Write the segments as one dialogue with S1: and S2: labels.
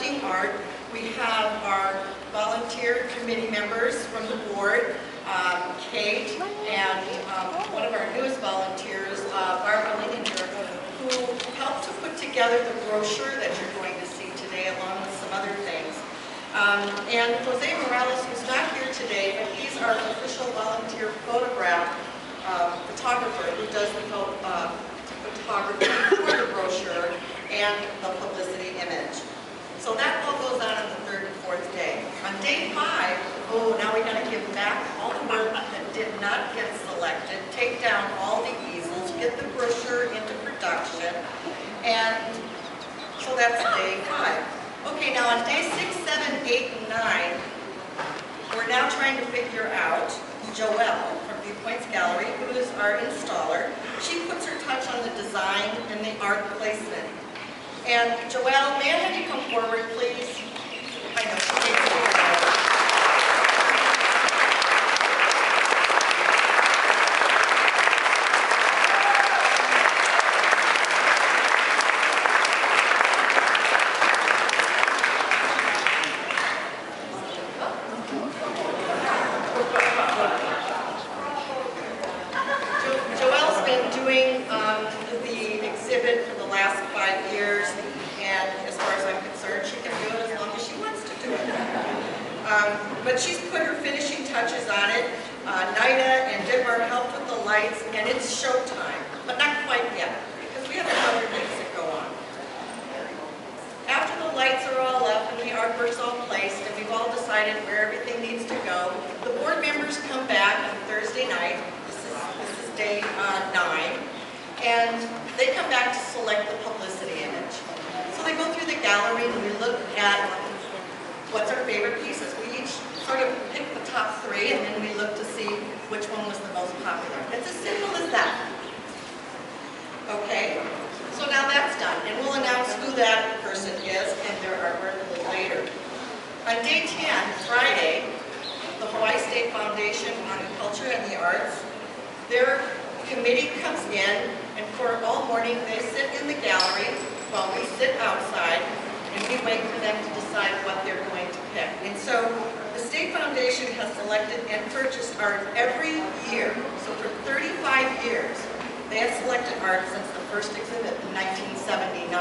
S1: selecting art, we have our volunteer committee members from the board, Kate, and one of our newest volunteers, Barbara Linginger, who helped to put together the brochure that you're going to see today, along with some other things. And Jose Morales, who's not here today, but he's our official volunteer photograph photographer who does the photography for the brochure and the publicity image. So that all goes on the third and fourth day. On day 5, now we got to give back all the work that did not get selected, take down all the easels, get the brochure into production, and so that's day 5. Okay, now on day 6, 7, 8, and 9, we're now trying to figure out Joelle from Viewpoints Gallery, who is our installer. She puts her touch on the design and the art placement. And Joelle, may I have you come forward, please? I know. Joelle's been doing the exhibit for the last 5 years, and as far as I'm concerned, she can do it as long as she wants to do it. But she's put her finishing touches on it. Nida and Dittmar helped with the lights, and it's showtime, but not quite yet, because we have other things that go on. After the lights are all up and the artwork's all placed, and we've all decided where everything needs to go, the board members come back on Thursday night. This is day 9, and they come back to select the publicity image. So they go through the gallery and we look at what's our favorite pieces. We each sort of pick the top 3 and then we look to see which one was the most popular. It's as simple as that. Okay, so now that's done, and we'll announce who that person is and their artwork a little later. On day 10, Friday, the Hawaii State Foundation on Culture and the Arts, their committee comes in, and for all morning they sit in the gallery while we sit outside, and we wait for them to decide what they're going to pick. And so the State Foundation has selected and purchased art every year. So for 35 years, they have selected art since the first exhibit in 1979.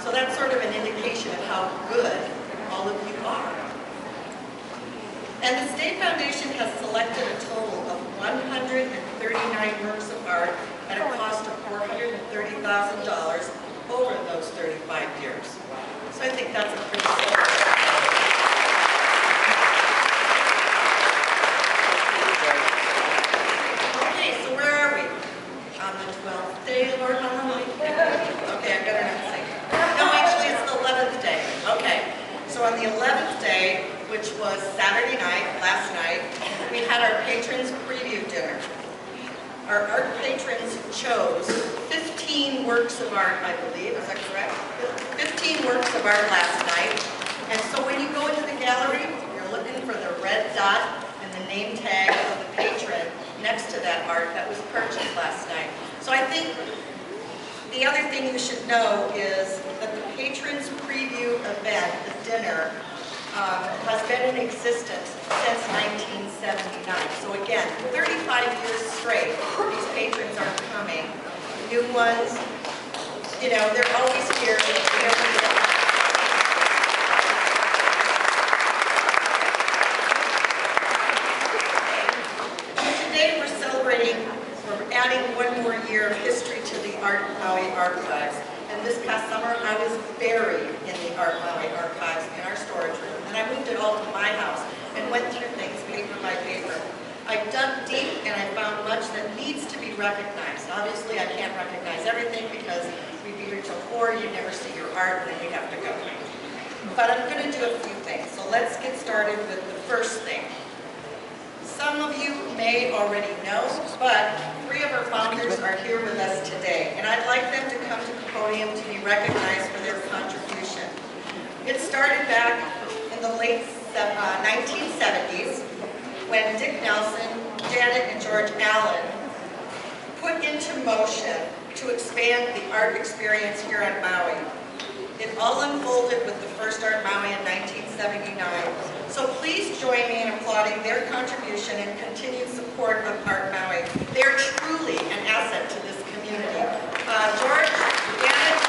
S1: So that's sort of an indication of how good all of you are. And the State Foundation has selected a total of 139 works of art at a cost of $430,000 over those 35 years. So I think that's a pretty simple. Okay, so where are we? On the 12th day, Lord Maui. Okay, I better not say. No, actually it's the 11th day. Okay, so on the 11th day, which was Saturday night, last night, we had our patrons preview dinner. Our art patrons chose 15 works of art, I believe, is that correct? 15 works of art last night. And so when you go into the gallery, you're looking for the red dot and the name tag of the patron next to that art that was purchased last night. So I think the other thing you should know is that the patrons preview event, the dinner, has been in existence since 1979. So again, 35 years straight, these patrons are coming. New ones, you know, they're always here. Today we're celebrating, we're adding one more year of history to the Art Maui archives. And this past summer, I was buried in the Art Maui archives in our storage room. And I moved it all to my house and went through things paper by paper. I dug deep and I found much that needs to be recognized. Obviously, I can't recognize everything because we'd be here till 4, you'd never see your art, and then you'd have to go. But I'm going to do a few things. So let's get started with the first thing. Some of you may already know, but 3 of our founders are here with us today, and I'd like them to come to the podium to be recognized for their contribution. It started back in the late 1970s when Dick Nelson, Janet, and George Allen put into motion to expand the art experience here on Maui. It all unfolded with the first Art Maui in 1979. So please join me in applauding their contribution and continued support of Art Maui. They're truly an asset to this community. George, Janet,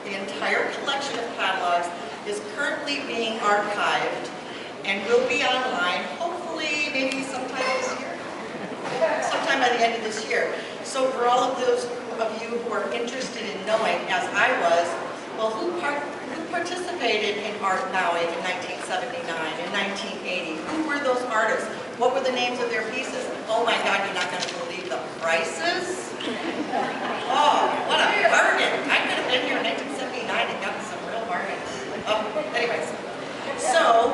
S1: the entire collection of catalogs is currently being archived and will be online, hopefully maybe sometime this year, sometime by the end of this year. So for all of those of you who are interested in knowing, as I was, well, who participated in Art Maui in 1979, in 1980? Who were those artists? What were the names of their pieces? Oh my God, you're not going to believe the prices. Oh, what a bargain. I could have been here in 1979 and gotten some real bargains. Anyways, so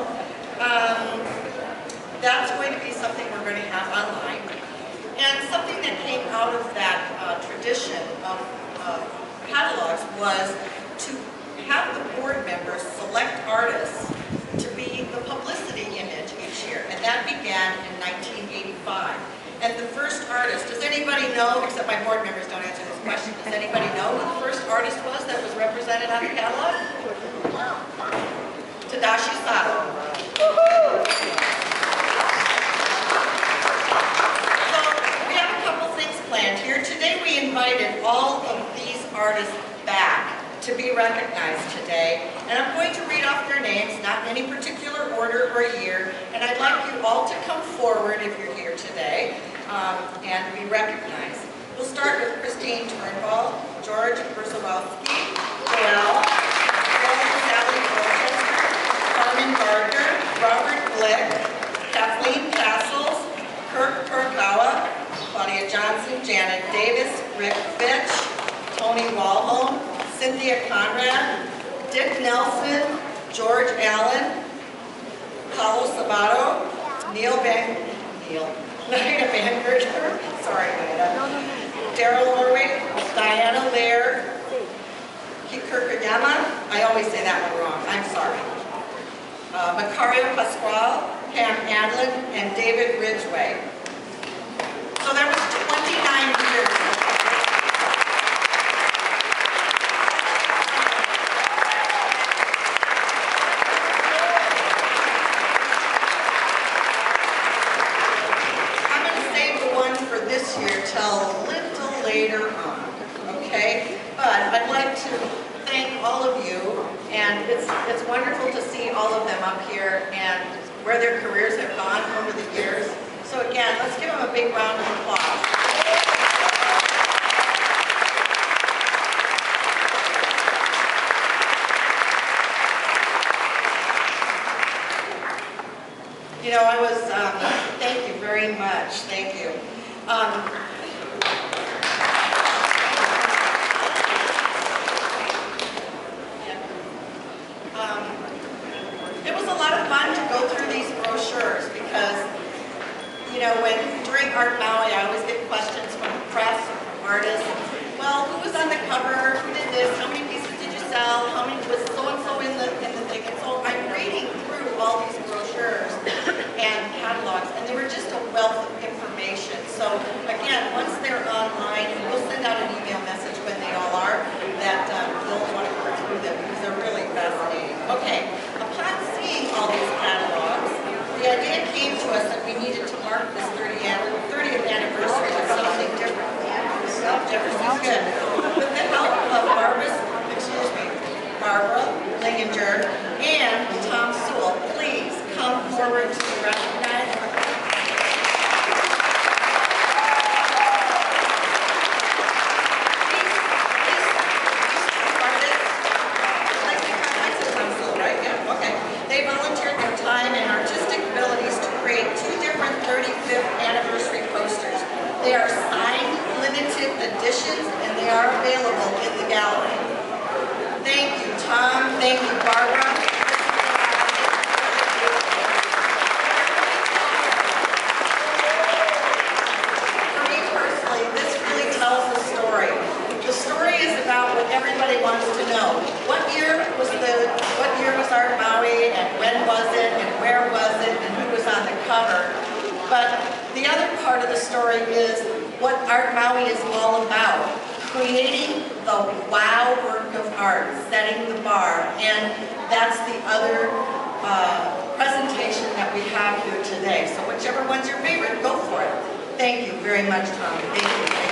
S1: that's going to be something we're going to have online. And something that came out of that tradition of catalogs was to have the board members select artists to be the publicity image each year. And that began in 1985. And the first artist, does anybody know, except my board members don't answer this question, does anybody know who the first artist was that was represented on the catalog? Tadashi Sato. So we have a couple things planned here. Today we invited all of these artists back to be recognized today. And I'm going to read off their names, not in any particular order or year. And I'd like you all to come forward if you're here today and be recognized. We'll start with Christine Turnbull, George Brzezinski, Joelle, Sally Colchester, Carmen Gardner, Robert Blick, Kathleen Castles, Kirk Torkawa, Claudia Johnson, Janet Davis, Rick Fitch, Tony Walholm, Cynthia Conrad, Dick Nelson, George Allen, Paulo Sabato, Nina Vangerter, sorry, Daryl Orwig, Diana Lair, Kikirkayama, I always say that one wrong, I'm sorry. Macario Pasquale, Pam Adlin, and David Ridgway. So that was 29 years. Till a little later on, okay? But I'd like to thank all of you, and it's wonderful to see all of them up here and where their careers have gone over the years. So again, let's give them a big round of applause. You know, I was, thank you very much, thank you. It was a lot of fun to go through these brochures because, you know, during Art Maui, I always get questions from the press, from artists. Well, who was on the cover? Who did this? How many pieces did you sell? How many was so-and-so in the thing? And so I'm reading through all these brochures and catalogs, and they were just a wealth of information. So again, once they're online, and we'll send out an email message when they all are, that you'll want to go through them because they're really fascinating. Okay, upon seeing all these catalogs, to us that we needed to mark this 30th anniversary with something different. Jefferson's good. With the help of Barbara Linginger and Tom Sewell, please come forward to recognize. They volunteered their time and artistic abilities to create 2 different 35th anniversary posters. They are signed, limited editions, and they are available in the gallery. Thank you, Tom. Thank you, Barbara. For me personally, this really tells the story. The story is about what everybody wants to know. What year was our Maui, and when was it, and where was it, and who was on the cover? But the other part of the story is what Art Maui is all about. Creating the wow work of art, setting the bar, and that's the other presentation that we have here today. So whichever one's your favorite, go for it. Thank you very much, Tom. Thank you.